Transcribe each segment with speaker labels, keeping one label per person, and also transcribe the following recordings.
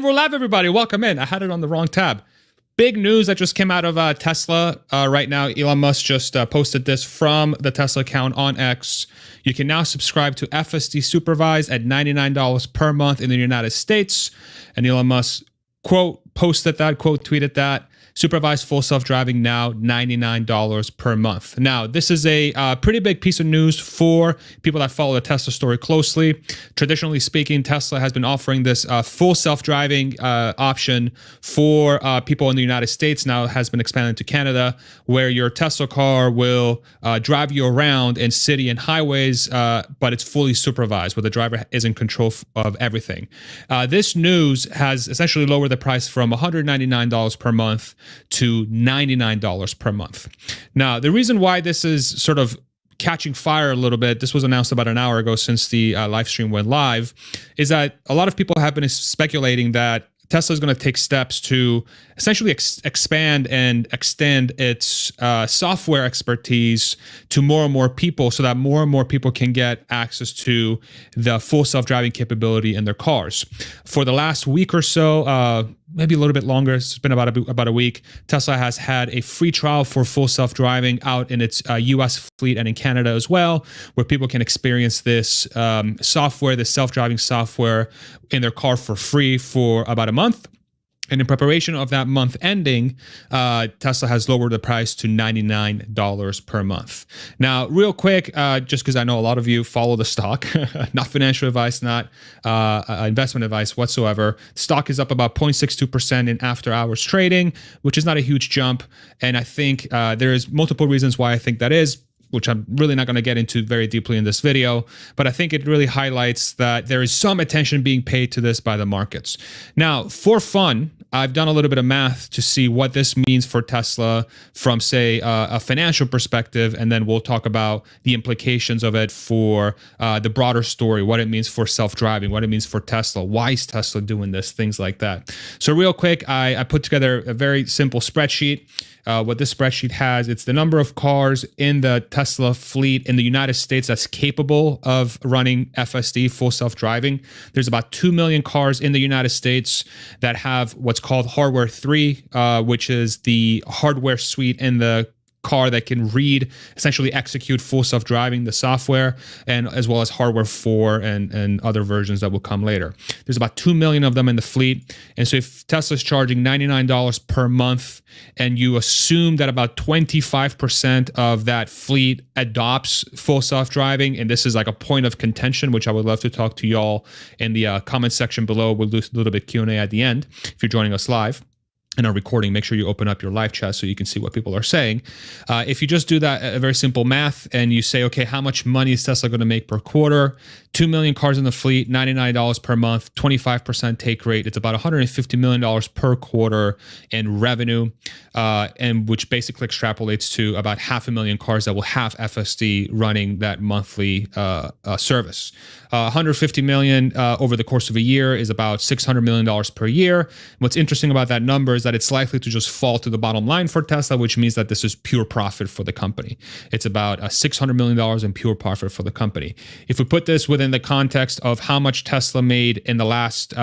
Speaker 1: And we're live, everybody. Welcome in. I had it on the wrong tab. Big news that just came out of Tesla right now. Elon Musk just posted this from the Tesla account on X. You can now subscribe to FSD Supervise at $99 per month in the United States. And Elon Musk, quote, posted that, quote, tweeted that. Supervised full self-driving now $99 per month. Now, this is a pretty big piece of news for people that follow the Tesla story closely. Traditionally speaking, Tesla has been offering this full self-driving option for people in the United States. Now it has been expanded to Canada, where your Tesla car will drive you around in city and highways, but it's fully supervised, where the driver is in control of everything. This news has essentially lowered the price from $199 per month to $99 per month. Now, the reason why this is sort of catching fire a little bit, this was announced about an hour ago since the live stream went live, is that a lot of people have been speculating that Tesla is going to take steps to essentially expand and extend its software expertise to more and more people, so that more and more people can get access to the full self-driving capability in their cars. For the last week or so, maybe a little bit longer, it's been about a week, Tesla has had a free trial for full self-driving out in its US fleet and in Canada as well, where people can experience this software, this self-driving software in their car for free for about a month. And in preparation of that month ending, Tesla has lowered the price to $99 per month. Now, real quick, just because I know a lot of you follow the stock, not financial advice, not investment advice whatsoever. Stock is up about 0.62% in after hours trading, which is not a huge jump. And I think there's multiple reasons why I think that is, which I'm really not going to get into very deeply in this video, but I think it really highlights that there is some attention being paid to this by the markets. Now, for fun, I've done a little bit of math to see what this means for Tesla from, say, a financial perspective, and then we'll talk about the implications of it for the broader story, what it means for self-driving, what it means for Tesla, why is Tesla doing this, things like that. So real quick, I put together a very simple spreadsheet. What this spreadsheet has, it's the number of cars in the Tesla fleet in the United States that's capable of running FSD, full self-driving. There's about 2 million cars in the United States that have what's called Hardware 3, which is the hardware suite in the car that can read, essentially execute full self-driving, the software, and as well as Hardware 4 and other versions that will come later. There's about 2 million of them in the fleet. And so if Tesla's charging $99 per month, and you assume that about 25% of that fleet adopts full self-driving, and this is like a point of contention, which I would love to talk to y'all in the comment section below. We'll do a little bit Q&A at the end if you're joining us live. And our recording, make sure you open up your live chat so you can see what people are saying. If you just do that, a very simple math, and you say, okay, how much money is Tesla going to make per quarter? 2 million cars in the fleet, $99 per month, 25% take rate. It's about $150 million per quarter in revenue, and which basically extrapolates to about 500,000 cars that will have FSD running that monthly service. 150 million over the course of a year is about $600 million per year. What's interesting about that number is that it's likely to just fall to the bottom line for Tesla, which means that this is pure profit for the company. It's about $600 million in pure profit for the company. If we put this within the context of how much Tesla made in the last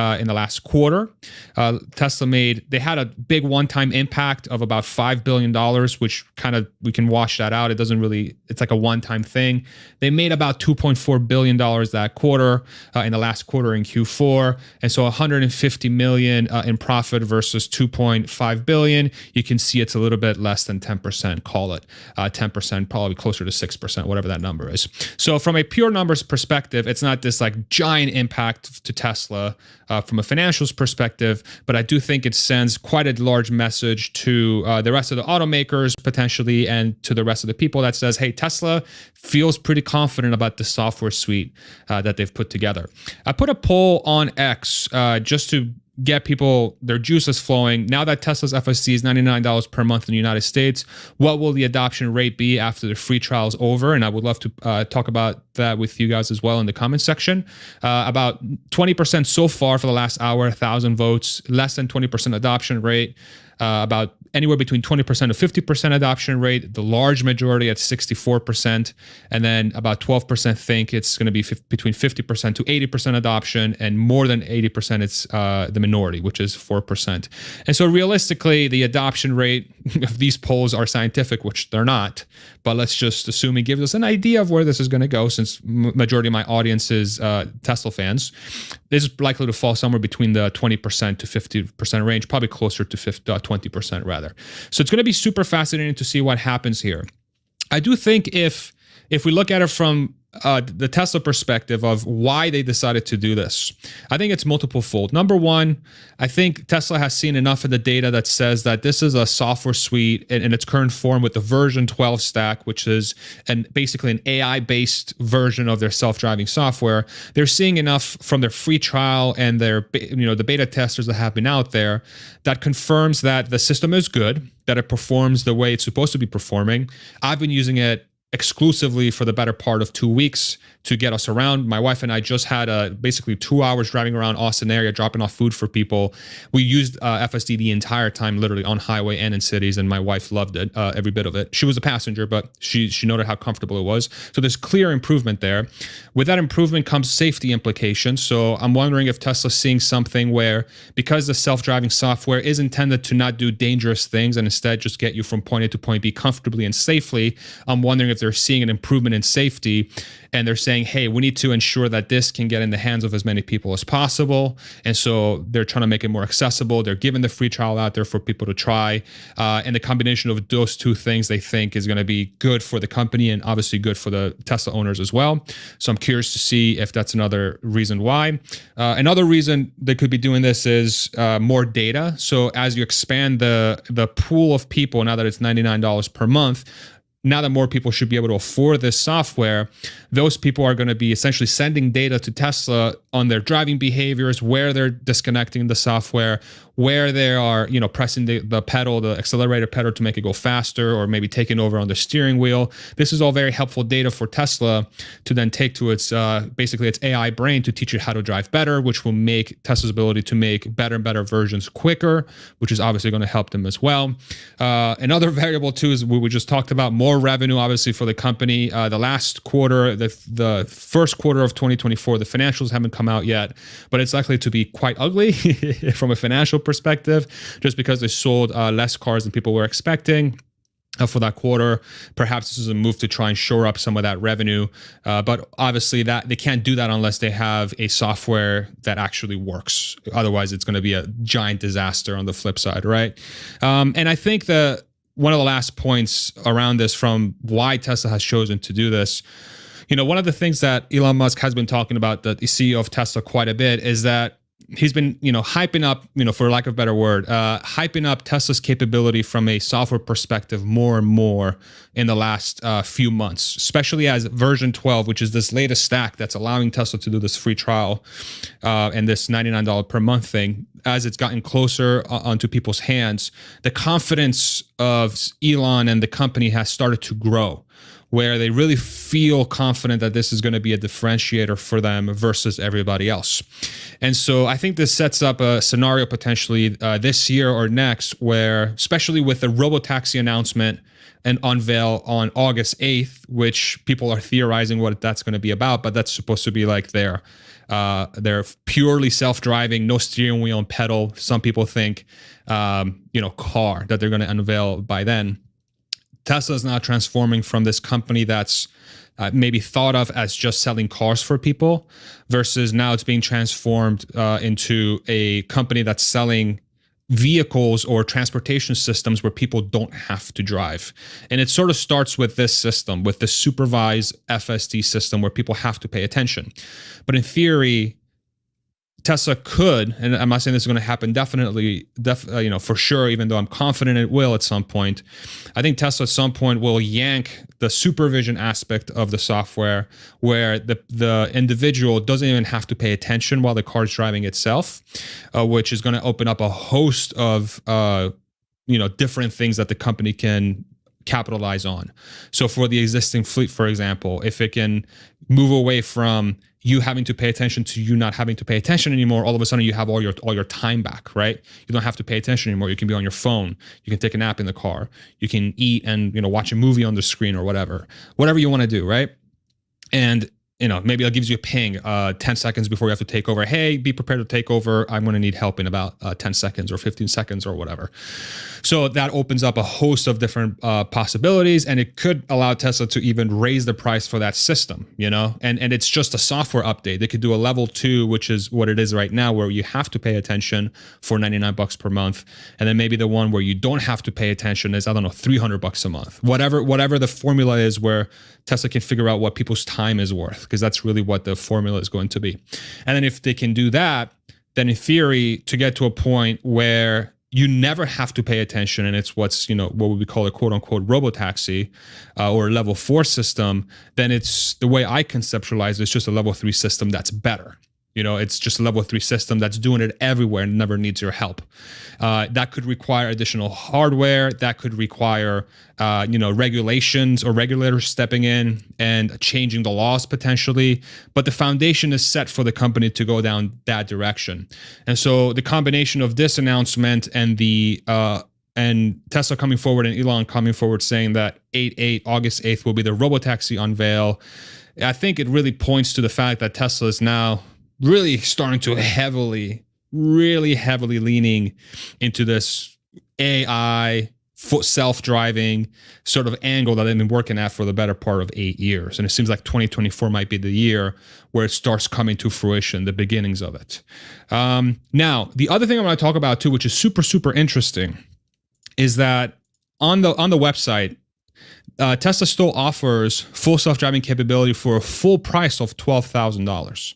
Speaker 1: quarter, they had a big one-time impact of about $5 billion, which kind of, we can wash that out. It doesn't really, it's like a one-time thing. They made about $2.4 billion that quarter in the last quarter in Q4. And so 150 million in profit versus 2.5 billion. You can see it's a little bit less than 10%, call it 10%, probably closer to 6%, whatever that number is. So from a pure numbers perspective, it's not this like giant impact to Tesla from a financials perspective, but I do think it sends quite a large message to the rest of the automakers potentially, and to the rest of the people that says, hey, Tesla feels pretty confident about the software suite that they've put together. I put a poll on X just to get people their juices flowing. Now that Tesla's FSD is $99 per month in the United States, what will the adoption rate be after the free trial is over? And I would love to talk about that with you guys as well in the comment section. About 20% so far for the last hour, 1,000 votes, less than 20% adoption rate. About anywhere between 20% to 50% adoption rate, the large majority at 64%, and then about 12% think it's going to be between 50% to 80% adoption, and more than 80% it's the minority, which is 4%. And so realistically, the adoption rate, if these polls are scientific, which they're not, but let's just assume it gives us an idea of where this is going to go, since majority of my audience is Tesla fans, this is likely to fall somewhere between the 20% to 50% range, probably closer to 20% rather. So it's going to be super fascinating to see what happens here. I do think if we look at it from the Tesla perspective of why they decided to do this, I think it's multiple fold. Number one, I think Tesla has seen enough of the data that says that this is a software suite in its current form with the version 12 stack, which is basically an AI-based version of their self-driving software. They're seeing enough from their free trial and their, the beta testers that have been out there that confirms that the system is good, that it performs the way it's supposed to be performing. I've been using it exclusively for the better part of 2 weeks to get us around. My wife and I just had basically 2 hours driving around Austin area, dropping off food for people. We used FSD the entire time, literally on highway and in cities, and my wife loved it, every bit of it. She was a passenger, but she noted how comfortable it was. So there's clear improvement there. With that improvement comes safety implications. So I'm wondering if Tesla's seeing something where, because the self-driving software is intended to not do dangerous things and instead just get you from point A to point B comfortably and safely, I'm wondering if they're seeing an improvement in safety, and they're saying, hey, we need to ensure that this can get in the hands of as many people as possible. And so they're trying to make it more accessible. They're giving the free trial out there for people to try. And the combination of those two things they think is going to be good for the company and obviously good for the Tesla owners as well. So I'm curious to see if that's another reason why. Another reason they could be doing this is more data. So as you expand the pool of people, now that it's $99 per month, now that more people should be able to afford this software, those people are going to be essentially sending data to Tesla on their driving behaviors, where they're disconnecting the software, where they are, pressing the pedal, the accelerator pedal to make it go faster, or maybe taking over on the steering wheel. This is all very helpful data for Tesla to then take to its, basically its AI brain to teach it how to drive better, which will make Tesla's ability to make better and better versions quicker, which is obviously going to help them as well. Another variable too is what we just talked about, more revenue, obviously, for the company. The last quarter, the first quarter of 2024, the financials haven't come out yet, but it's likely to be quite ugly from a financial perspective, just because they sold less cars than people were expecting for that quarter. Perhaps this is a move to try and shore up some of that revenue, but obviously that they can't do that unless they have a software that actually works. Otherwise, it's going to be a giant disaster on the flip side, right? And I think one of the last points around this from why Tesla has chosen to do this, one of the things that Elon Musk has been talking about, the CEO of Tesla, quite a bit, is that he's been, hyping up, for lack of a better word, hyping up Tesla's capability from a software perspective more and more in the last few months, especially as version 12, which is this latest stack that's allowing Tesla to do this free trial and this $99 per month thing. As it's gotten closer onto people's hands, the confidence of Elon and the company has started to grow, where they really feel confident that this is going to be a differentiator for them versus everybody else. And so I think this sets up a scenario potentially this year or next where, especially with the robotaxi announcement and unveil on August 8th, which people are theorizing what that's going to be about, but that's supposed to be like their purely self-driving, no steering wheel and pedal, some people think, car that they're going to unveil by then. Tesla is now transforming from this company that's maybe thought of as just selling cars for people, versus now it's being transformed into a company that's selling vehicles or transportation systems where people don't have to drive. And it sort of starts with this system, with the supervised FSD system where people have to pay attention. But in theory, Tesla could, and I'm not saying this is going to happen definitely, for sure, even though I'm confident it will at some point. I think Tesla at some point will yank the supervision aspect of the software, where the individual doesn't even have to pay attention while the car is driving itself, which is going to open up a host of different things that the company can capitalize on. So for the existing fleet, for example, if it can move away from you having to pay attention to you not having to pay attention anymore. All of a sudden you have all your time back, right? You don't have to pay attention anymore. You can be on your phone. You can take a nap in the car. You can eat and, watch a movie on the screen or whatever you want to do, right? And maybe it gives you a ping 10 seconds before you have to take over. Hey, be prepared to take over. I'm going to need help in about 10 seconds or 15 seconds or whatever. So that opens up a host of different possibilities, and it could allow Tesla to even raise the price for that system, and it's just a software update. They could do a level 2, which is what it is right now, where you have to pay attention for $99 per month. And then maybe the one where you don't have to pay attention is, I don't know, $300 a month, whatever the formula is, where Tesla can figure out what people's time is worth, because that's really what the formula is going to be. And then if they can do that, then in theory, to get to a point where you never have to pay attention, and it's what we call a quote unquote robotaxi or level 4 system, then it's, the way I conceptualize it, it's just a level 3 system that's better. It's just a level 3 system that's doing it everywhere and never needs your help. That could require additional hardware. That could require, regulations or regulators stepping in and changing the laws potentially. But the foundation is set for the company to go down that direction. And so the combination of this announcement and and Tesla coming forward and Elon coming forward saying that August 8th will be the robotaxi unveil, I think it really points to the fact that Tesla is now really starting to really heavily leaning into this AI, self-driving sort of angle that they've been working at for the better part of 8 years. And it seems like 2024 might be the year where it starts coming to fruition, the beginnings of it. Now, the other thing I want to talk about too, which is super, super interesting, is that on the website, Tesla still offers full self-driving capability for a full price of $12,000.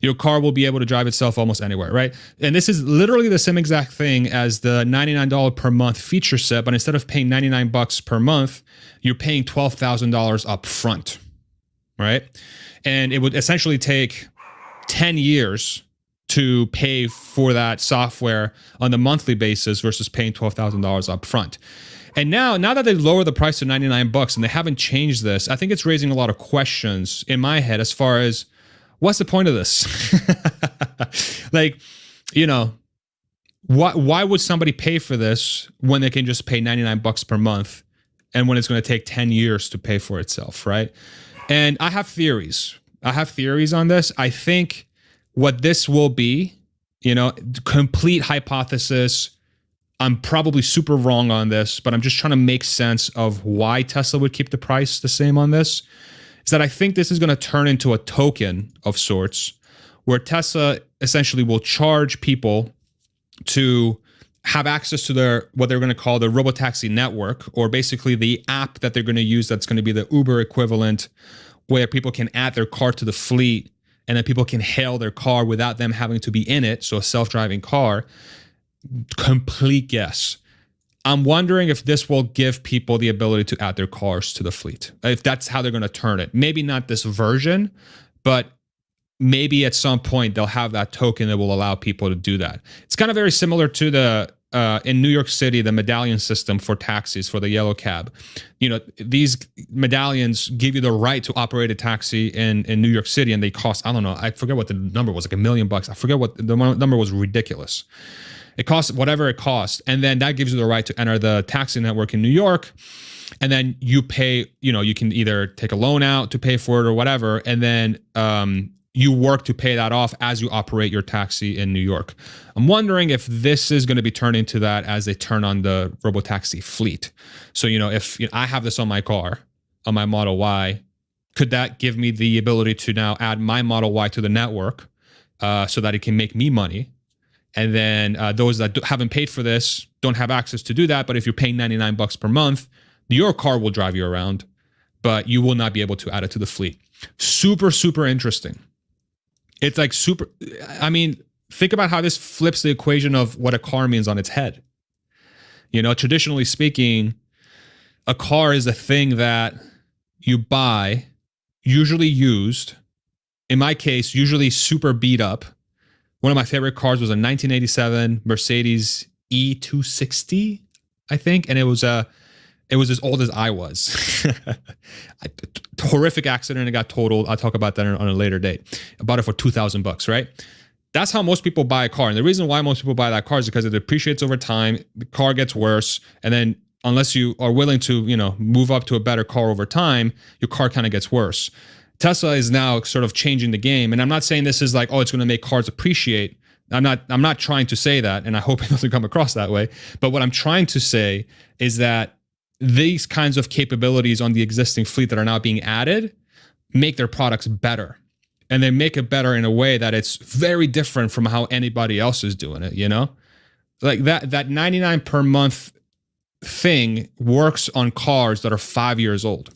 Speaker 1: Your car will be able to drive itself almost anywhere, right? And this is literally the same exact thing as the $99 per month feature set, but instead of paying $99 per month, you're paying $12,000 up front, right? And it would essentially take 10 years to pay for that software on a monthly basis versus paying $12,000 up front. And now that they lower the price to $99 and they haven't changed this, I think it's raising a lot of questions in my head as far as, what's the point of this? Why would somebody pay for this when they can just pay $99 per month, and when it's going to take 10 years to pay for itself, right? And I have theories. On this. I think what this will be, complete hypothesis. I'm probably super wrong on this, but I'm just trying to make sense of why Tesla would keep the price the same on this. Is that I think this is going to turn into a token of sorts, where Tesla essentially will charge people to have access to what they're going to call the robotaxi network, or basically the app that they're going to use that's going to be the Uber equivalent, where people can add their car to the fleet, and then people can hail their car without them having to be in it. So a self-driving car. Complete guess. I'm wondering if this will give people the ability to add their cars to the fleet, if that's how they're going to turn it. Maybe not this version, but maybe at some point they'll have that token that will allow people to do that. It's kind of very similar to the in New York City, the medallion system for taxis, for the yellow cab. These medallions give you the right to operate a taxi in New York City, and they cost, I don't know, I forget what the number was, like $1 million. I forget what the number was. Ridiculous. It costs whatever it costs. And then that gives you the right to enter the taxi network in New York. And then you pay, you can either take a loan out to pay for it or whatever. And then you work to pay that off as you operate your taxi in New York. I'm wondering if this is going to be turned into that as they turn on the robotaxi fleet. So, if I have this on my car, on my Model Y, could that give me the ability to now add my Model Y to the network so that it can make me money? And then those that haven't paid for this don't have access to do that. But if you're paying $99 per month, your car will drive you around, but you will not be able to add it to the fleet. Super, super interesting. It's like super, think about how this flips the equation of what a car means on its head. Traditionally speaking, a car is a thing that you buy, usually used. In my case, usually super beat up. One of my favorite cars was a 1987 Mercedes E260, I think, and it was It was as old as I was. Horrific accident. It got totaled. I'll talk about that on a later date. I bought it for $2,000, right? That's how most people buy a car. And the reason why most people buy that car is because it depreciates over time. The car gets worse. And then unless you are willing to, move up to a better car over time, your car kind of gets worse. Tesla is now sort of changing the game. And I'm not saying this is like, oh, it's going to make cars appreciate. I'm not trying to say that. And I hope it doesn't come across that way. But what I'm trying to say is that these kinds of capabilities on the existing fleet that are now being added make their products better. And they make it better in a way that it's very different from how anybody else is doing it, Like that 99 per month thing works on cars that are 5 years old.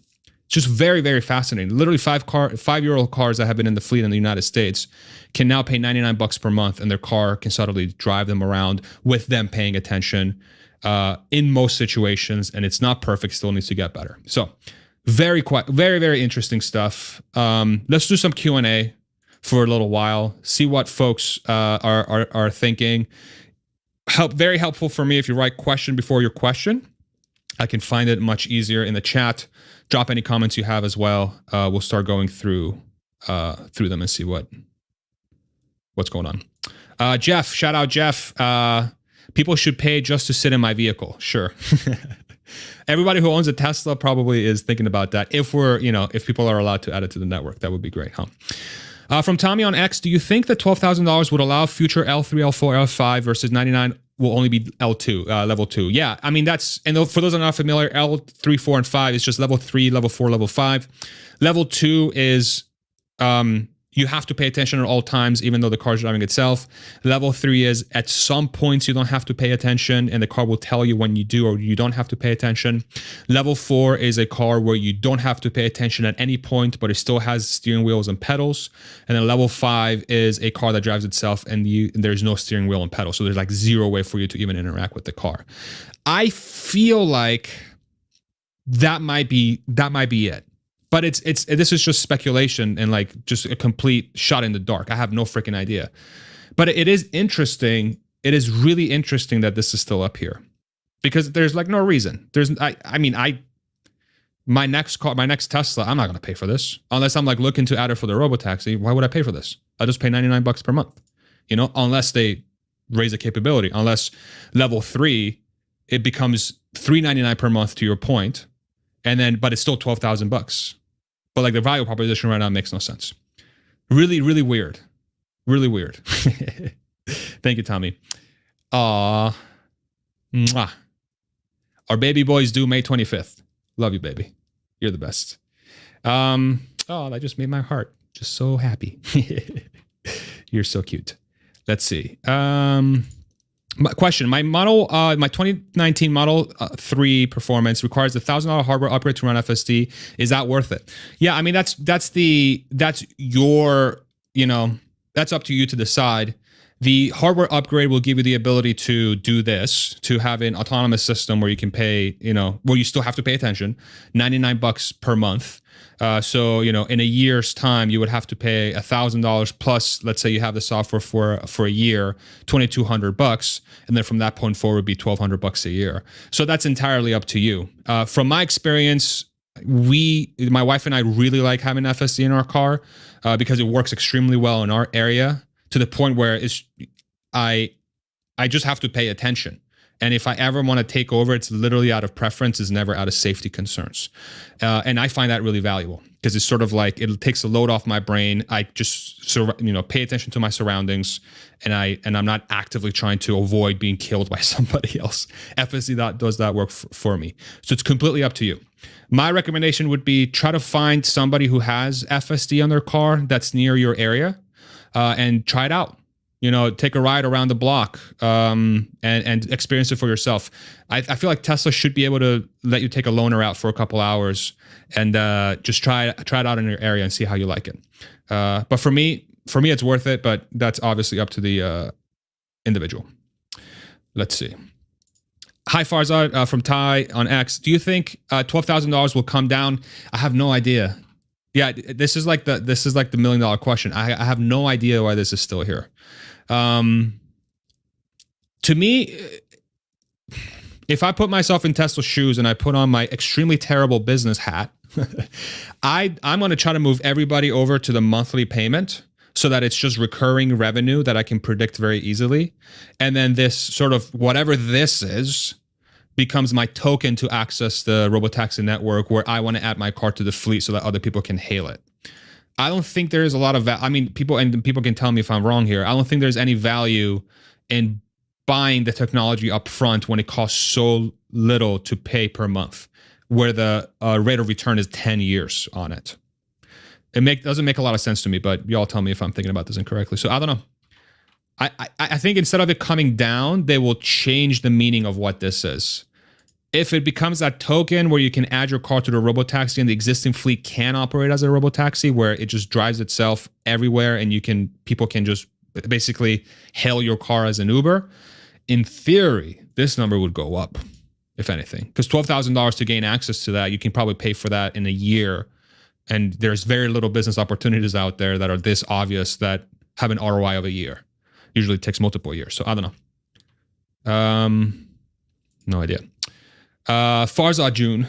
Speaker 1: It's just very, very fascinating. Literally 5-year-old cars that have been in the fleet in the United States can now pay $99 per month, and their car can suddenly drive them around with them paying attention in most situations. And it's not perfect; still needs to get better. So, very, very interesting stuff. Let's do some Q&A for a little while. See what folks are thinking. Very helpful for me if you write question before your question. I can find it much easier in the chat. Drop any comments you have as well. We'll start going through them and see what's going on. Jeff, shout out Jeff. People should pay just to sit in my vehicle. Sure. Everybody who owns a Tesla probably is thinking about that. If people are allowed to add it to the network, that would be great, huh? From Tommy on X, do you think that $12,000 would allow future L3, L4, L5 versus 99 will only be L2, level 2? Yeah, I mean, and for those that are not familiar, L3, 4, and 5 is just level 3, level 4, level 5. Level 2 is you have to pay attention at all times, even though the car is driving itself. Level 3 is at some points you don't have to pay attention, and the car will tell you when you do or you don't have to pay attention. Level 4 is a car where you don't have to pay attention at any point, but it still has steering wheels and pedals. And then level 5 is a car that drives itself, and there's no steering wheel and pedals. So there's like zero way for you to even interact with the car. I feel like that might be it. But this is just speculation and like just a complete shot in the dark. I have no freaking idea. But it is interesting. It is really interesting that this is still up here, because there's like no reason. My next Tesla, I'm not going to pay for this unless I'm like looking to add it for the robotaxi. Why would I pay for this? I just pay $99 per month, unless they raise the capability, unless level 3, it becomes $399 per month to your point. But it's still $12,000. But like the value proposition right now makes no sense. Really, really weird. Really weird. Thank you, Tommy. Mwah. Our baby boy's due May 25th. Love you, baby. You're the best. That just made my heart just so happy. You're so cute. Let's see. Question: my 2019 Model 3 Performance requires a $1,000 hardware upgrade to run FSD. Is that worth it? Yeah, I mean that's your that's up to you to decide. The hardware upgrade will give you the ability to do this, to have an autonomous system where you can pay, where you still have to pay attention, $99 per month. So in a year's time, you would have to pay $1,000 plus. Let's say you have the software for a year, $2,200, and then from that point forward, would be $1,200 a year. So that's entirely up to you. From my experience, my wife and I really like having FSD in our car because it works extremely well in our area, to the point where I just have to pay attention. And if I ever want to take over, it's literally out of preference, it's never out of safety concerns. And I find that really valuable, because it's sort of like it takes a load off my brain. I just pay attention to my surroundings, and I'm not actively trying to avoid being killed by somebody else. FSD does that work for me. So it's completely up to you. My recommendation would be try to find somebody who has FSD on their car that's near your area, and try it out. Take a ride around the block and experience it for yourself. I feel like Tesla should be able to let you take a loaner out for a couple hours and just try it out in your area and see how you like it. But for me, it's worth it, but that's obviously up to the individual. Let's see. Hi, Farzad from Ty on X. Do you think $12,000 will come down? I have no idea. Yeah, this is like the $1 million question. I have no idea why this is still here. To me, if I put myself in Tesla's shoes and I put on my extremely terrible business hat, I'm going to try to move everybody over to the monthly payment so that it's just recurring revenue that I can predict very easily. And then this sort of whatever this is becomes my token to access the robotaxi network where I want to add my car to the fleet so that other people can hail it. I don't think there is a lot of people can tell me if I'm wrong here. I don't think there's any value in buying the technology up front when it costs so little to pay per month, where the rate of return is 10 years on it. It doesn't make a lot of sense to me, but y'all tell me if I'm thinking about this incorrectly. So I don't know. I think instead of it coming down, they will change the meaning of what this is. If it becomes that token where you can add your car to the robotaxi and the existing fleet can operate as a robotaxi, where it just drives itself everywhere and people can just basically hail your car as an Uber, in theory, this number would go up, if anything. Because $12,000 to gain access to that, you can probably pay for that in a year. And there's very little business opportunities out there that are this obvious that have an ROI of a year. Usually it takes multiple years. So I don't know. No idea. Farzad June.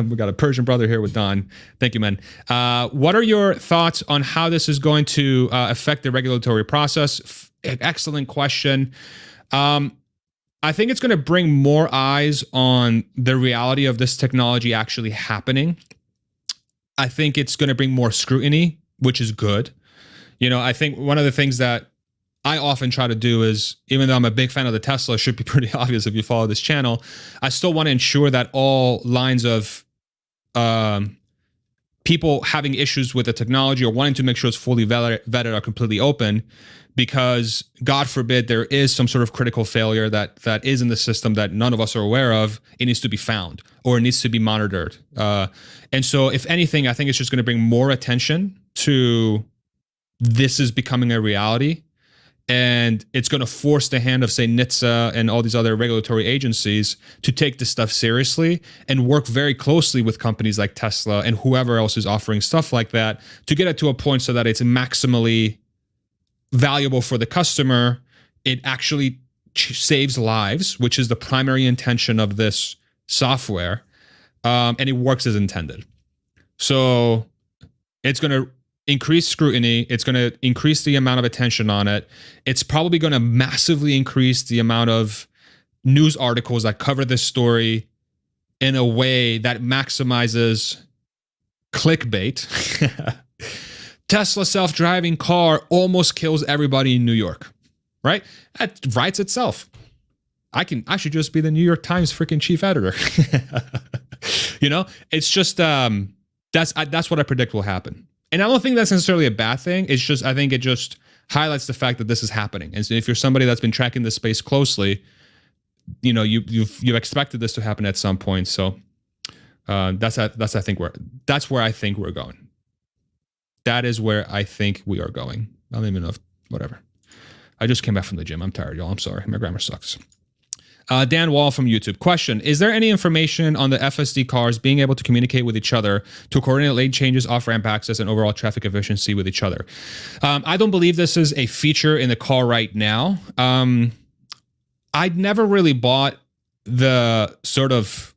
Speaker 1: We got a Persian brother here with Don. Thank you, man. What are your thoughts on how this is going to affect the regulatory process? Excellent question. I think it's going to bring more eyes on the reality of this technology actually happening. I think it's going to bring more scrutiny, which is good. I think one of the things that I often try to do is, even though I'm a big fan of the Tesla, it should be pretty obvious if you follow this channel, I still want to ensure that all lines of people having issues with the technology or wanting to make sure it's fully vetted are completely open, because God forbid there is some sort of critical failure that is in the system that none of us are aware of. It needs to be found or it needs to be monitored. And so if anything, I think it's just going to bring more attention to this is becoming a reality. And it's going to force the hand of, say, NHTSA and all these other regulatory agencies to take this stuff seriously and work very closely with companies like Tesla and whoever else is offering stuff like that to get it to a point so that it's maximally valuable for the customer. It actually saves lives, which is the primary intention of this software, and it works as intended. So it's going to increase scrutiny. It's going to increase the amount of attention on it. It's probably going to massively increase the amount of news articles that cover this story in a way that maximizes clickbait. Tesla self-driving car almost kills everybody in New York, right? That writes itself. I should just be the New York Times freaking chief editor. It's just, that's what I predict will happen. And I don't think that's necessarily a bad thing. It's just, I think it just highlights the fact that this is happening. And so if you're somebody that's been tracking this space closely, you've expected this to happen at some point. So that's where I think we're going. That is where I think we are going. I don't even know whatever. I just came back from the gym. I'm tired, y'all. I'm sorry. My grammar sucks. Dan Wall from YouTube. Question: is there any information on the FSD cars being able to communicate with each other to coordinate lane changes, off-ramp access, and overall traffic efficiency with each other? I don't believe this is a feature in the car right now. I'd never really bought the sort of,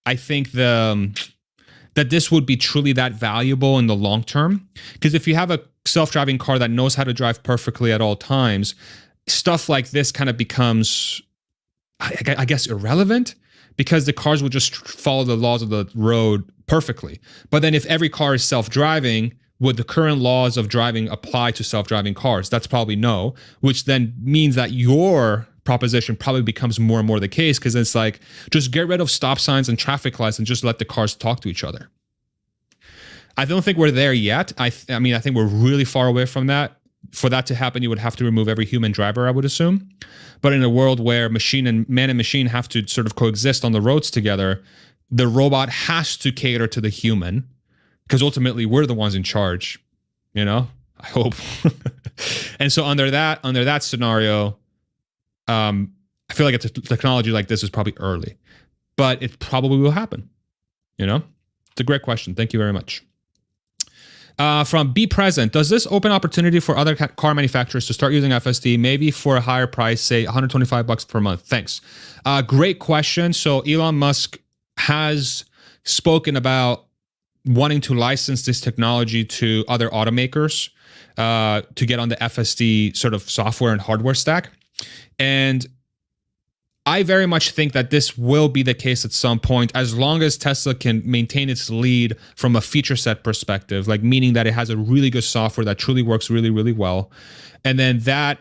Speaker 1: I think that this would be truly that valuable in the long term. Because if you have a self-driving car that knows how to drive perfectly at all times, stuff like this kind of becomes, I guess, irrelevant, because the cars will just follow the laws of the road perfectly. But then if every car is self-driving, would the current laws of driving apply to self-driving cars? That's probably no, which then means that your proposition probably becomes more and more the case, because it's like, just get rid of stop signs and traffic lights and just let the cars talk to each other. I don't think we're there yet. I think we're really far away from that. For that to happen, you would have to remove every human driver, I would assume. But in a world where man and machine have to sort of coexist on the roads together, the robot has to cater to the human, because ultimately we're the ones in charge, I hope. And so under that scenario, I feel like a technology like this is probably early, but it probably will happen. It's a great question. Thank you very much. From Be Present, does this open opportunity for other car manufacturers to start using FSD, maybe for a higher price, say $125 per month? Thanks. Great question. So Elon Musk has spoken about wanting to license this technology to other automakers to get on the FSD sort of software and hardware stack. And I very much think that this will be the case at some point, as long as Tesla can maintain its lead from a feature set perspective, like meaning that it has a really good software that truly works really, really well. And then that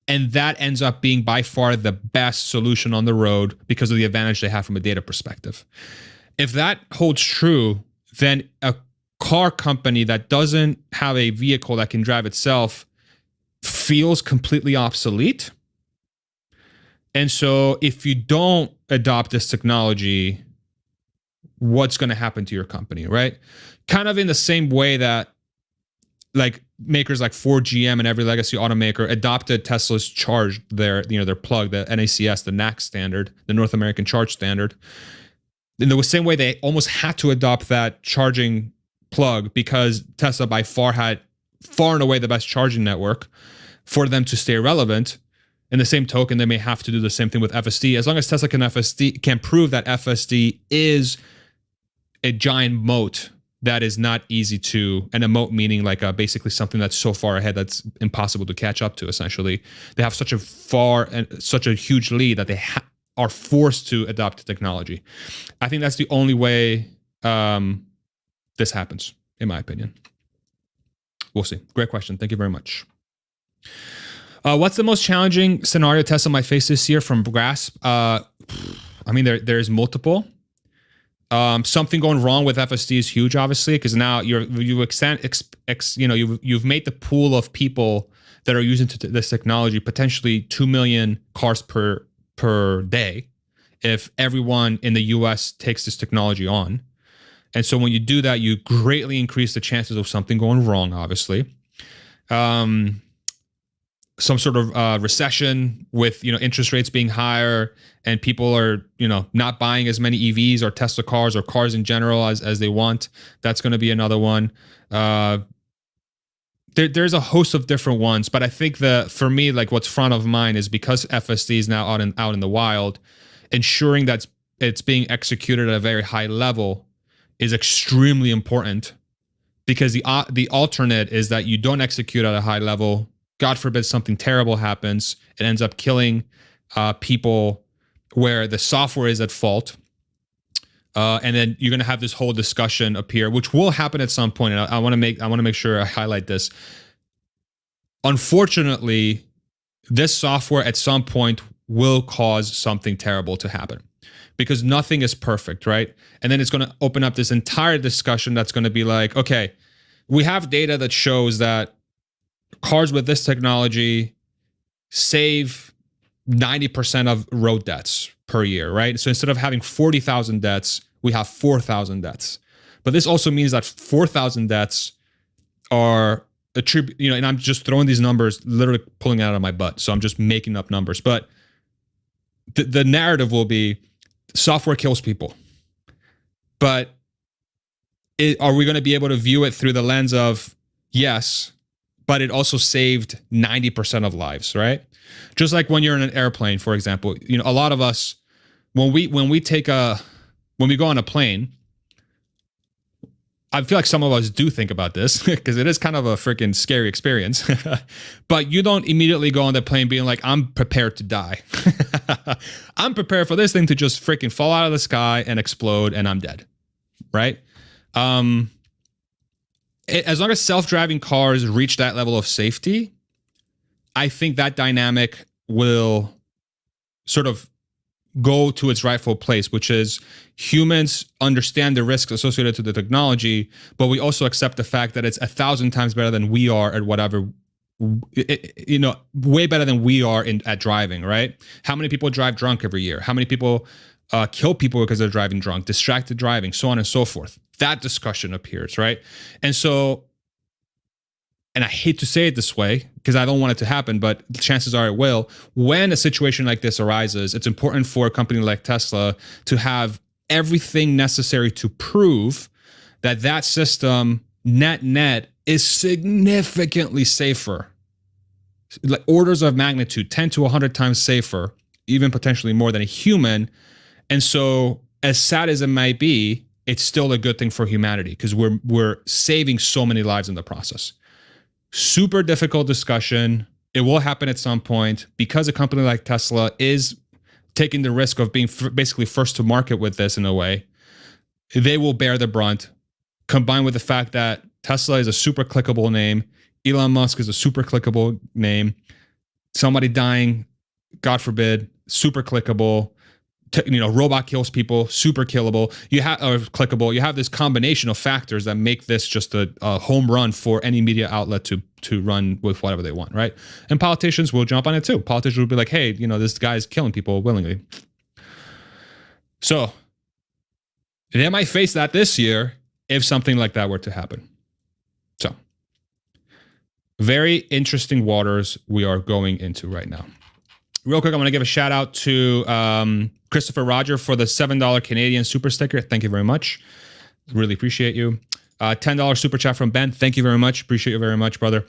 Speaker 1: ends up being by far the best solution on the road because of the advantage they have from a data perspective. If that holds true, then a car company that doesn't have a vehicle that can drive itself feels completely obsolete. And so if you don't adopt this technology, what's going to happen to your company, right? Kind of in the same way that like makers like Ford, GM, and every legacy automaker adopted Tesla's charge, their plug, the NACS, the NAC standard, the North American Charge Standard. In the same way, they almost had to adopt that charging plug because Tesla by far had far and away the best charging network for them to stay relevant. In the same token, they may have to do the same thing with FSD. As long as Tesla can prove that FSD is a giant moat that is not easy to, and a moat meaning like basically something that's so far ahead that's impossible to catch up to. Essentially, they have such a huge lead that they are forced to adopt the technology. I think that's the only way this happens, in my opinion. We'll see. Great question. Thank you very much. What's the most challenging scenario Tesla might face this year from Grasp? I mean, there's multiple. Something going wrong with FSD is huge, obviously, because now you've made the pool of people that are using this technology potentially 2 million cars per day if everyone in the US takes this technology on. And so when you do that, you greatly increase the chances of something going wrong, obviously. Some sort of recession with interest rates being higher and people are not buying as many EVs or Tesla cars or cars in general as they want. That's going to be another one. There's a host of different ones, but I think for me, like what's front of mind is because FSD is now out in the wild, ensuring that it's being executed at a very high level is extremely important, because the alternate is that you don't execute at a high level. God forbid something terrible happens. It ends up killing people where the software is at fault. And then you're going to have this whole discussion appear, which will happen at some point. And I want to make sure I highlight this. Unfortunately, this software at some point will cause something terrible to happen, because nothing is perfect, right? And then it's going to open up this entire discussion that's going to be like, okay, we have data that shows that cars with this technology save 90% of road deaths per year, right? So instead of having 40,000 deaths, we have 4,000 deaths. But this also means that 4,000 deaths are and I'm just throwing these numbers, literally pulling it out of my butt. So I'm just making up numbers. But the narrative will be software kills people. But are we going to be able to view it through the lens of, yes, but it also saved 90% of lives, right? Just like when you're in an airplane, for example, a lot of us, when we go on a plane, I feel like some of us do think about this because it is kind of a freaking scary experience, but you don't immediately go on the plane being like, I'm prepared to die. I'm prepared for this thing to just freaking fall out of the sky and explode and I'm dead, right? As long as self-driving cars reach that level of safety, I think that dynamic will sort of go to its rightful place, which is humans understand the risks associated to the technology, but we also accept the fact that it's 1,000 times better than we are at whatever, way better than we are at driving, right? How many people drive drunk every year? How many people kill people because they're driving drunk, distracted driving, so on and so forth? That discussion appears, right? And so, and I hate to say it this way because I don't want it to happen, but chances are it will. When a situation like this arises, it's important for a company like Tesla to have everything necessary to prove that system net is significantly safer, like orders of magnitude, 10 to 100 times safer, even potentially more than a human. And so, as sad as it might be, it's still a good thing for humanity because we're saving so many lives in the process. Super difficult discussion. It will happen at some point because a company like Tesla is taking the risk of being basically first to market with this in a way. They will bear the brunt, combined with the fact that Tesla is a super clickable name. Elon Musk is a super clickable name. Somebody dying, God forbid, super clickable. Robot kills people, super killable. Clickable. You have this combination of factors that make this just a home run for any media outlet to run with whatever they want, right? And politicians will jump on it too. Politicians will be like, hey, this guy's killing people willingly. So they might face that this year if something like that were to happen. So very interesting waters we are going into right now. Real quick, I want to give a shout out to Christopher Roger for the $7 Canadian super sticker. Thank you very much. Really appreciate you. $10 super chat from Ben. Thank you very much. Appreciate you very much, brother.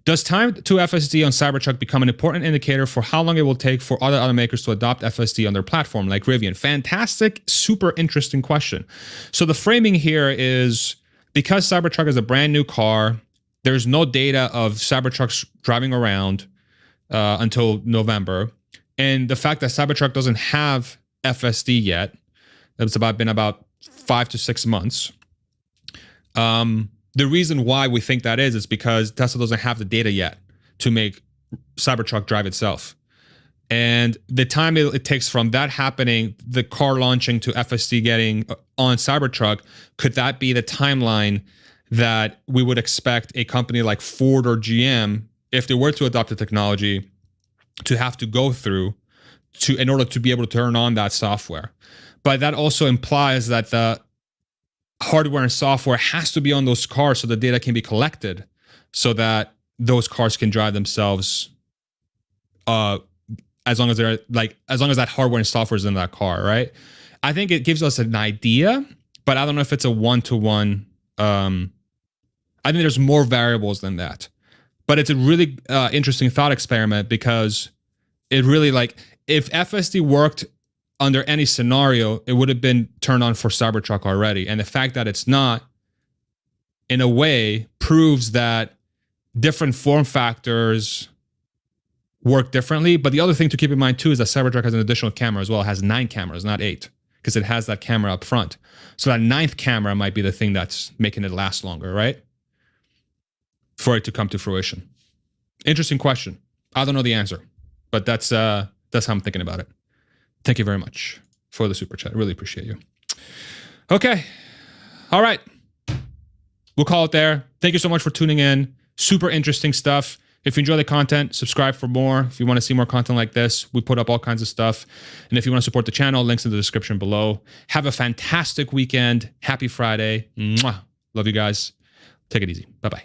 Speaker 1: Does time to FSD on Cybertruck become an important indicator for how long it will take for other automakers to adopt FSD on their platform, like Rivian? Fantastic, super interesting question. So the framing here is because Cybertruck is a brand new car, there's no data of Cybertrucks driving around until November. And the fact that Cybertruck doesn't have FSD yet, it's been about 5 to 6 months. The reason why we think that is because Tesla doesn't have the data yet to make Cybertruck drive itself. And the time it takes from that happening, the car launching to FSD getting on Cybertruck, could that be the timeline that we would expect a company like Ford or GM, if they were to adopt the technology, to have to go through in order to be able to turn on that software? But that also implies that the hardware and software has to be on those cars so the data can be collected so that those cars can drive themselves as long as that hardware and software is in that car, right? I think it gives us an idea, but I don't know if it's a one-to-one. I think there's more variables than that. But it's a really interesting thought experiment because it really, if FSD worked under any scenario, it would have been turned on for Cybertruck already. And the fact that it's not, in a way, proves that different form factors work differently. But the other thing to keep in mind too is that Cybertruck has an additional camera as well. It has 9 cameras, not 8, because it has that camera up front. So that 9th camera might be the thing that's making it last longer, right? For it to come to fruition. Interesting question. I don't know the answer, but that's how I'm thinking about it. Thank you very much for the super chat. I really appreciate you. Okay. All right. We'll call it there. Thank you so much for tuning in. Super interesting stuff. If you enjoy the content, subscribe for more. If you want to see more content like this, we put up all kinds of stuff. And if you want to support the channel, links in the description below. Have a fantastic weekend. Happy Friday. Mwah. Love you guys. Take it easy. Bye-bye.